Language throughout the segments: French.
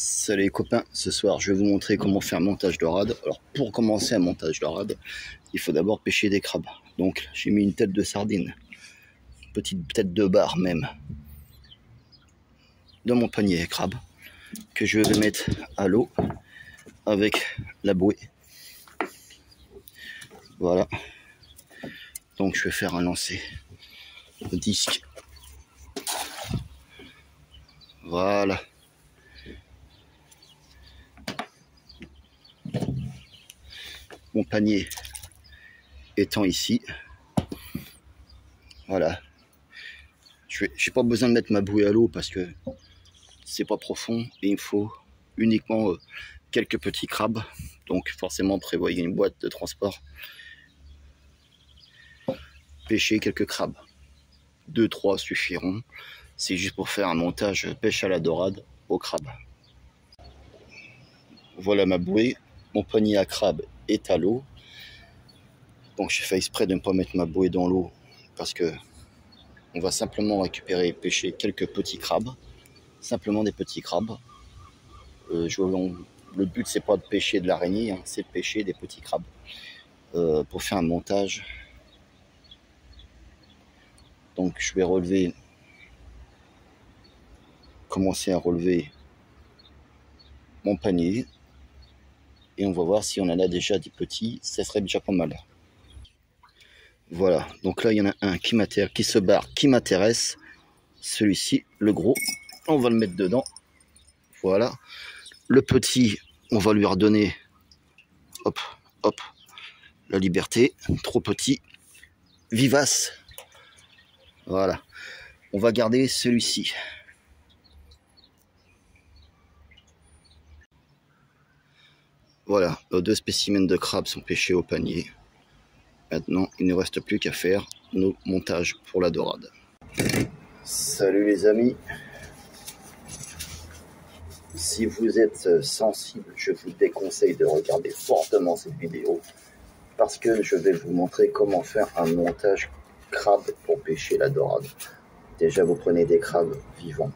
Salut les copains, ce soir je vais vous montrer comment faire un montage de rade. Alors pour commencer un montage de rade, il faut d'abord pêcher des crabes. Donc j'ai mis une tête de sardine, une petite tête de bar même, dans mon panier à crabe, que je vais mettre à l'eau avec la bouée. Voilà, donc je vais faire un lancer de disque. Voilà. Mon panier étant ici, voilà. J'ai pas besoin de mettre ma bouée à l'eau parce que c'est pas profond et il me faut uniquement quelques petits crabes. Donc forcément prévoyez une boîte de transport. Pêcher quelques crabes, 2-3 suffiront. C'est juste pour faire un montage pêche à la dorade au crabe. Voilà ma bouée, mon panier à crabe est à l'eau. Donc j'ai fait exprès de ne pas mettre ma bouée dans l'eau parce que on va simplement récupérer et pêcher quelques petits crabes, simplement des petits crabes. Le but c'est pas de pêcher de l'araignée, hein, c'est de pêcher des petits crabes pour faire un montage. Donc je vais commencer à relever mon panier et on va voir si on en a déjà des petits, ça serait déjà pas mal. Voilà, donc là il y en a un qui se barre, qui m'intéresse, celui-ci, le gros, on va le mettre dedans. Voilà, le petit, on va lui redonner, hop, hop, la liberté, trop petit, vivace. Voilà, on va garder celui-ci. Voilà, nos 2 spécimens de crabes sont pêchés au panier. Maintenant, il ne reste plus qu'à faire nos montages pour la dorade. Salut les amis. Si vous êtes sensible, je vous déconseille de regarder fortement cette vidéo parce que je vais vous montrer comment faire un montage crabe pour pêcher la dorade. Déjà, vous prenez des crabes vivants.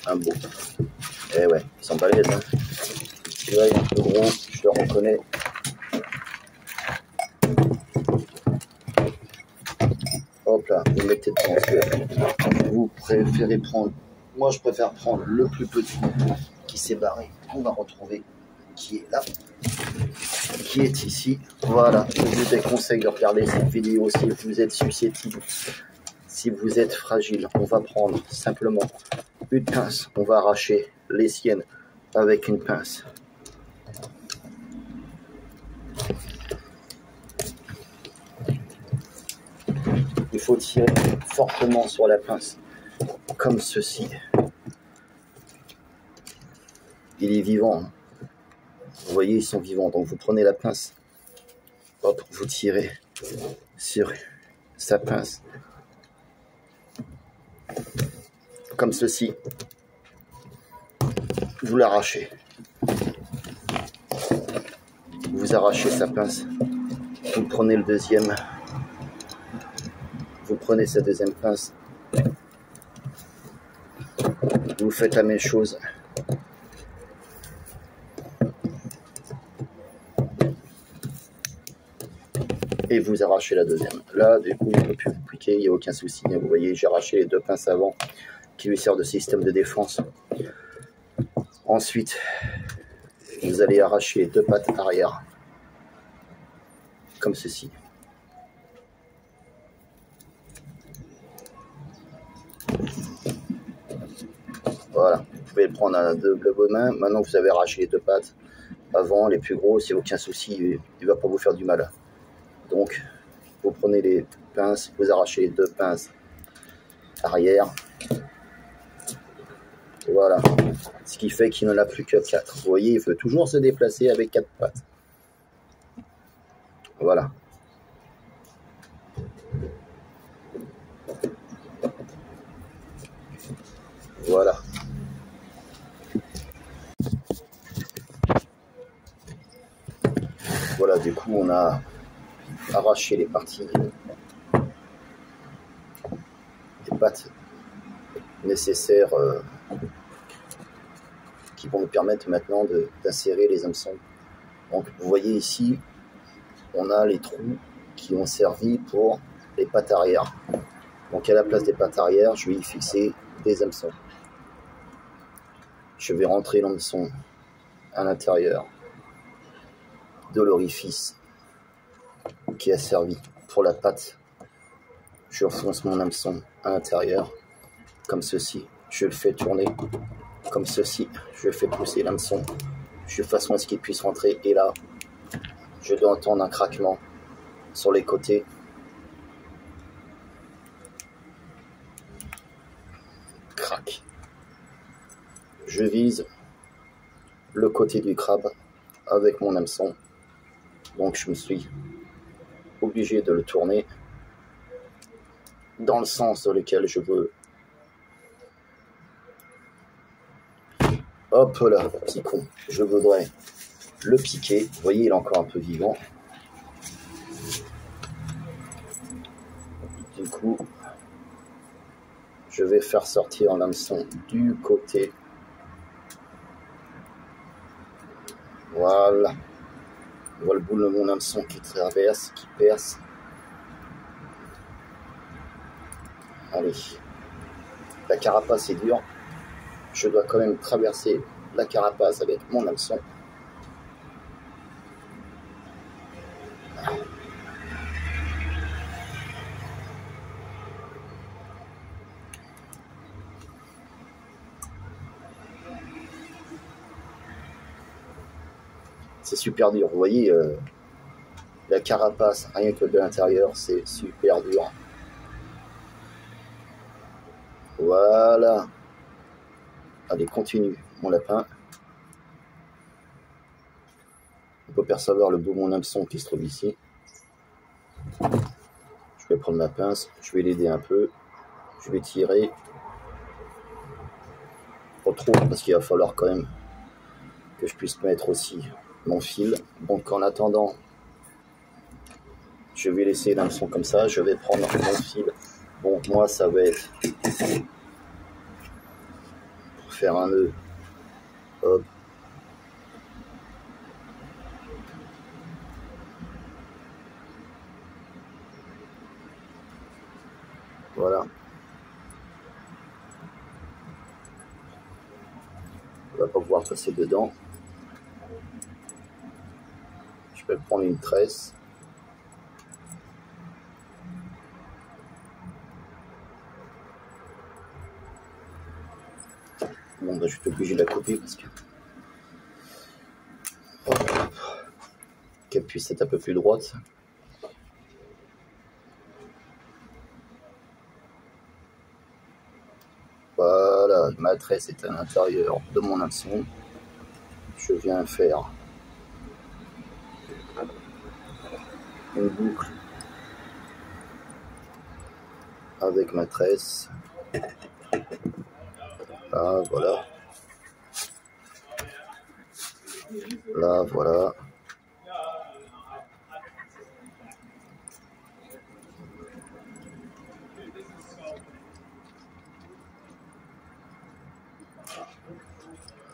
Un beau. Eh ouais, ils sont balèzes, hein. Celui-là est un peu gros, je le reconnais. Hop là, vous mettez dedans. Vous préférez prendre, moi je préfère prendre le plus petit qui s'est barré, qu'on va retrouver, qui est là, qui est ici. Voilà, je vous déconseille de regarder cette vidéo si vous êtes susceptible, si vous êtes fragile. On va prendre simplement une pince, on va arracher les siennes avec une pince. Il faut tirer fortement sur la pince, comme ceci. Il est vivant, hein. Vous voyez, ils sont vivants. Donc vous prenez la pince, hop, vous tirez sur sa pince, comme ceci. Vous l'arrachez. Vous arrachez sa pince. Vous prenez le deuxième. Vous prenez sa deuxième pince. Vous faites la même chose. Et vous arrachez la deuxième. Là, du coup, il ne peut plus vous piquer, il n'y a aucun souci. Vous voyez, j'ai arraché les 2 pinces avant qui lui servent de système de défense. Ensuite, vous allez arracher les 2 pattes arrière, comme ceci. Voilà, vous pouvez le prendre à 2 mains. Maintenant, vous avez arraché les 2 pattes avant, les plus gros, c'est aucun souci, il ne va pas vous faire du mal. Donc, vous prenez les pinces, vous arrachez les 2 pinces arrière. Voilà, ce qui fait qu'il n'en a plus que 4. Vous voyez, il veut toujours se déplacer avec 4 pattes. Voilà. Voilà. Voilà, du coup, on a arraché les parties des pattes nécessaires qui vont nous permettre maintenant d'insérer les hameçons. Donc vous voyez ici, on a les trous qui ont servi pour les pattes arrière. Donc à la place des pattes arrière, je vais y fixer des hameçons. Je vais rentrer l'hameçon à l'intérieur de l'orifice qui a servi pour la patte. Je enfonce mon hameçon à l'intérieur, comme ceci. Je le fais tourner, comme ceci. Je fais pousser l'hameçon de façon à ce qu'il puisse rentrer. Et là, je dois entendre un craquement sur les côtés. Crac. Je vise le côté du crabe avec mon hameçon. Donc je me suis obligé de le tourner dans le sens dans lequel je veux. Hop là, petit con. Je voudrais le piquer. Vous voyez, il est encore un peu vivant. Du coup, je vais faire sortir l'hameçon du côté. Voilà. On voit le bout de mon hameçon qui traverse, qui perce. Allez. La carapace est dure. Je dois quand même traverser la carapace avec mon hameçon. C'est super dur. Vous voyez, la carapace, rien que de l'intérieur, c'est super dur. Voilà. Allez, continue, mon lapin. On peut percevoir le bout de mon hameçon qui se trouve ici. Je vais prendre ma pince, je vais l'aider un peu. Je vais tirer. Pas trop, parce qu'il va falloir quand même que je puisse mettre aussi mon fil. Donc en attendant, je vais laisser l'hameçon comme ça. Je vais prendre mon fil. Bon, moi, ça va être pour faire un nœud. Hop. Voilà. On va pas pouvoir passer dedans. Je vais prendre une tresse. Bon, bah, je suis obligé de la couper parce que qu'elle puisse être un peu plus droite. Voilà, ma tresse est à l'intérieur de mon hameçon. Je viens faire une boucle avec ma tresse. Là, voilà. Là, voilà.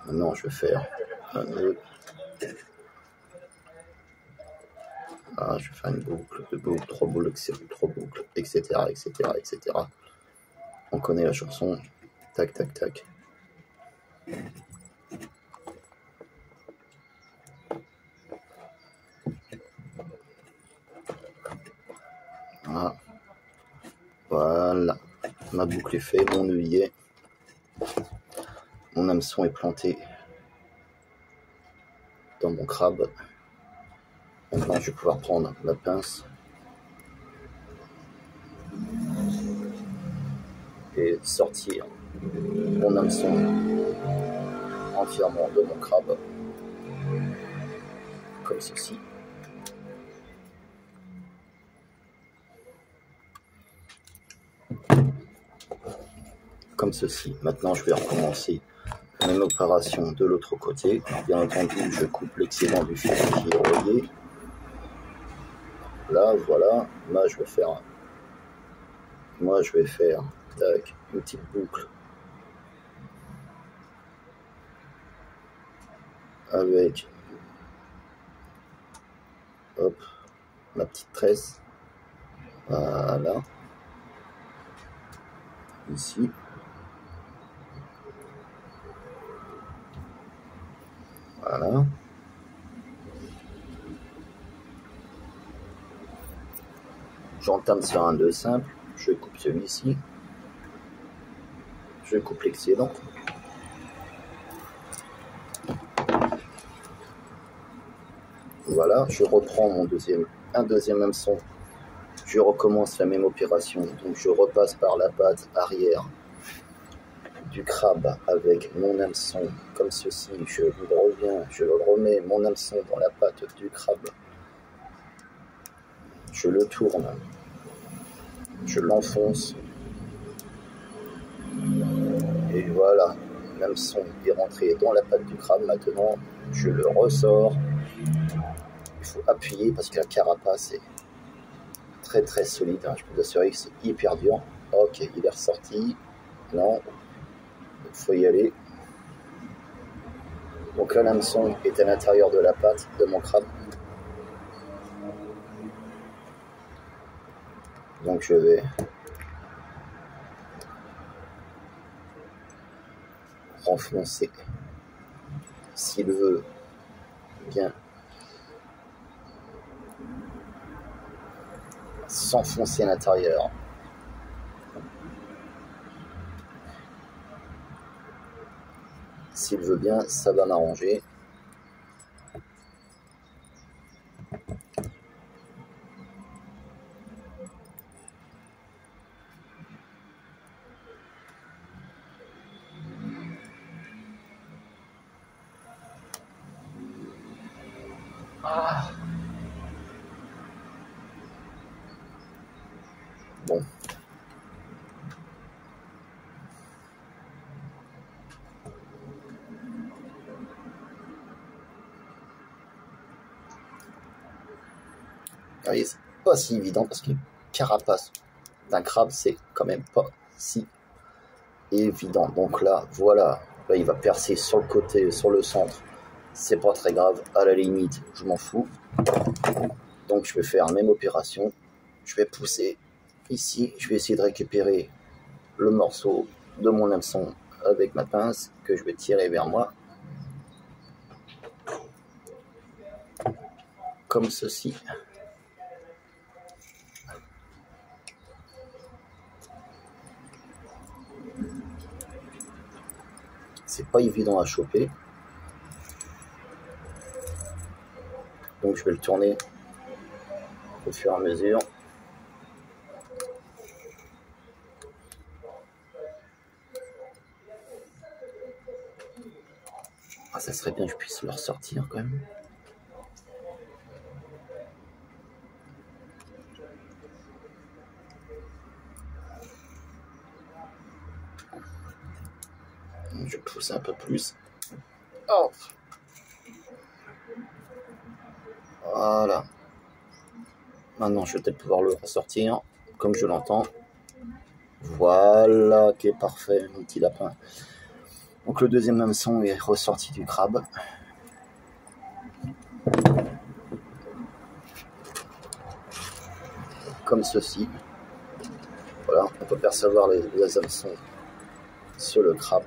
Maintenant, je vais faire un nœud. Là, je vais faire une boucle, deux boucles, trois boucles, etc., etc., etc. On connaît la chanson. Tac, tac, tac. Voilà. Voilà. Ma boucle est faite, mon nœud y est. Mon hameçon est planté dans mon crabe. Maintenant, je vais pouvoir prendre la pince et sortir mon hameçon entièrement de mon crabe, comme ceci. Comme ceci. Maintenant, je vais recommencer la même opération de l'autre côté. Bien entendu, je coupe l'excédent du fil qui est relié. Là, voilà. Là, je vais faire tac, une petite boucle avec hop, ma petite tresse. Voilà. Ici. Voilà. J'entame sur un nœud simple. Je coupe celui-ci. Je coupe l'excédent. Voilà, je reprends un deuxième hameçon. Je recommence la même opération. Donc je repasse par la patte arrière du crabe avec mon hameçon comme ceci. Je remets mon hameçon dans la patte du crabe. Je le tourne. Je l'enfonce. Et voilà, l'hameçon est rentré dans la patte du crabe. Maintenant, je le ressors. Il faut appuyer parce que la carapace est très très solide. Je peux vous assurer que c'est hyper dur. Ok, il est ressorti. Non, il faut y aller. Donc là, l'hameçon est à l'intérieur de la patte de mon crabe. Donc je vais renfoncer, s'il veut bien s'enfoncer à l'intérieur. S'il veut bien, ça va m'arranger. Ah. Bon. Vous voyez, c'est pas si évident parce que la carapace d'un crabe, c'est quand même pas si évident. Donc là, voilà. Là, il va percer sur le côté, sur le centre. C'est pas très grave. À la limite, je m'en fous. Donc, je vais faire la même opération. Je vais pousser ici. Je vais essayer de récupérer le morceau de mon hameçon avec ma pince que je vais tirer vers moi. Comme ceci. C'est pas évident à choper. Donc je vais le tourner au fur et à mesure. Ah, ça serait bien que je puisse le ressortir quand même. Je pousse un peu plus. Oh. Voilà. Maintenant, je vais peut-être pouvoir le ressortir comme je l'entends. Voilà, qui est parfait, mon petit lapin. Donc le deuxième hameçon est ressorti du crabe. Comme ceci. Voilà, on peut percevoir les hameçons sur le crabe.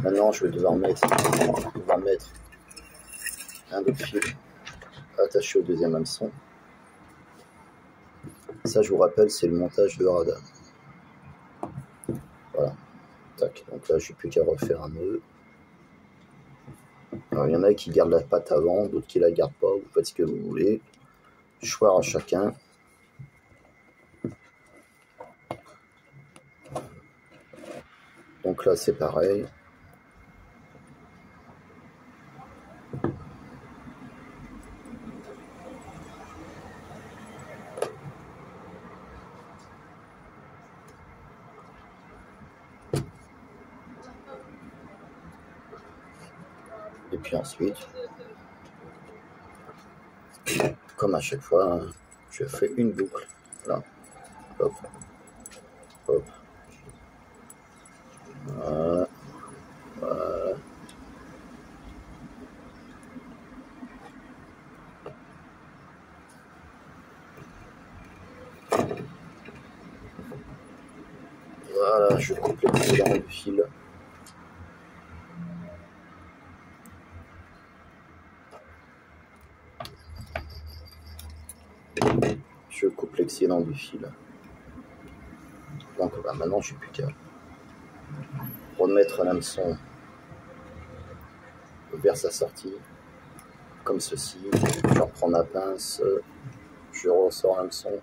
Maintenant, je vais devoir mettre un autre fil attaché au deuxième hameçon. Ça, je vous rappelle, c'est le montage de radar. Voilà. Tac. Donc là, j'ai plus qu'à refaire un nœud. Alors, il y en a qui gardent la patte avant, d'autres qui la gardent pas. Vous faites ce que vous voulez. Choix à chacun. Donc là, c'est pareil. Et puis ensuite, comme à chaque fois, je fais une boucle. Là. Hop. Hop. Voilà. Voilà. Voilà, je coupe l'excédent du fil. Je coupe l'excédent du fil. Donc là, maintenant, je n'ai plus qu'à remettre l'hameçon vers sa sortie, comme ceci. Je reprends ma pince, je ressors l'hameçon.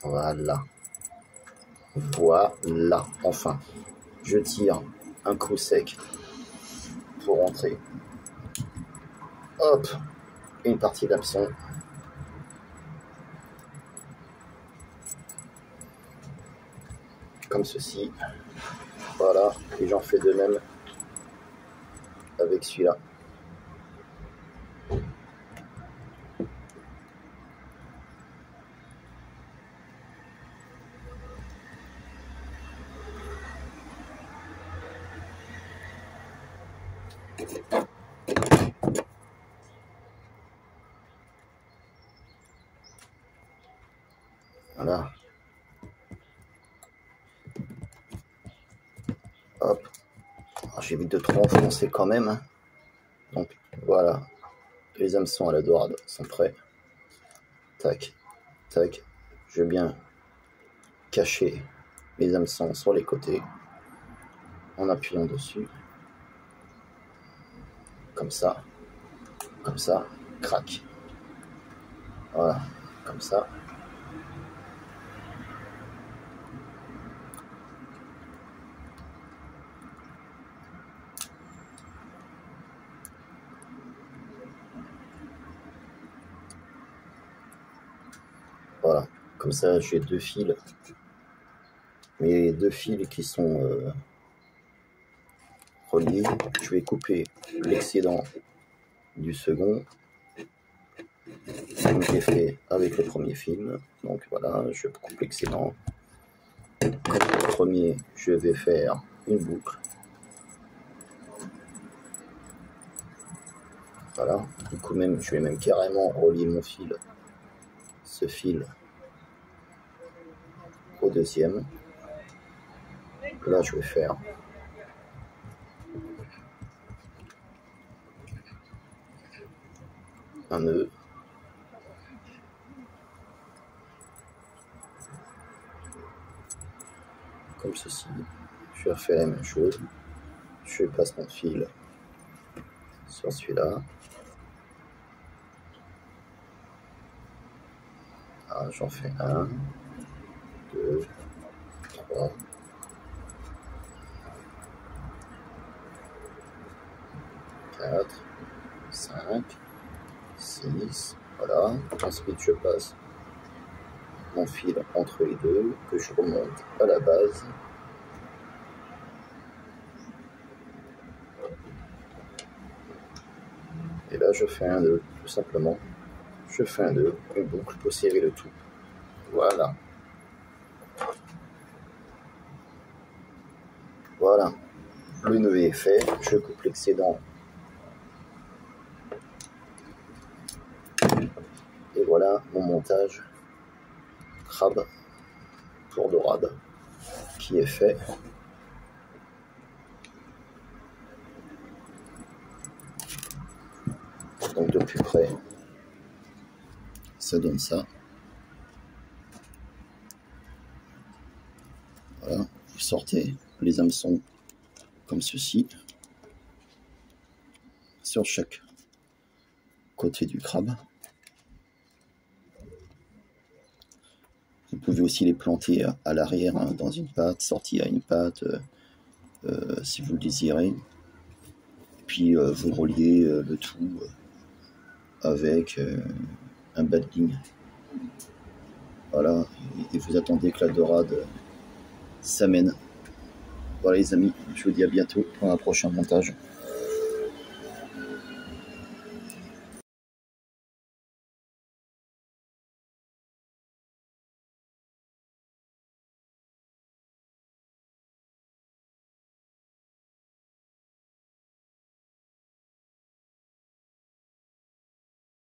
Voilà. Voilà. Enfin, je tire un coup sec pour rentrer. Hop, une partie d'hameçon. Comme ceci. Voilà. Et j'en fais de même avec celui-là. Voilà. Hop. J'évite de trop enfoncer quand même. Hein. Donc voilà. Les hameçons à la dorade sont prêts. Tac. Tac. Je vais bien cacher les hameçons sur les côtés en appuyant dessus. Comme ça. Comme ça. Crac. Voilà. Comme ça. Voilà, comme ça j'ai deux fils, mais deux fils qui sont reliés. Je vais couper l'excédent du second, comme j'ai fait avec le premier fil. Donc voilà, je coupe l'excédent. Comme le premier, je vais faire une boucle. Voilà, du coup même, je vais même carrément relier mon fil, ce fil au deuxième. Là, je vais faire un nœud. Comme ceci. Je vais refaire la même chose. Je passe mon fil sur celui-là. Ah, j'en fais 1, 2, 3, 4, 5, 6, voilà. Ensuite, je passe mon fil entre les deux, que je remonte à la base. Et là, je fais un nœud, tout simplement. Je fais un nœud, une boucle pour serrer le tout. Voilà. Voilà. Le nœud est fait. Je coupe l'excédent. Et voilà mon montage crabe pour dorade qui est fait. Donc de plus près, ça donne ça. Voilà, vous sortez les hameçons comme ceci sur chaque côté du crabe. Vous pouvez aussi les planter à l'arrière hein, dans une patte, sortie à une patte si vous le désirez. Et puis vous reliez le tout avec un bas de ligne. Voilà, et vous attendez que la dorade s'amène Voilà les amis, je vous dis à bientôt pour un prochain montage.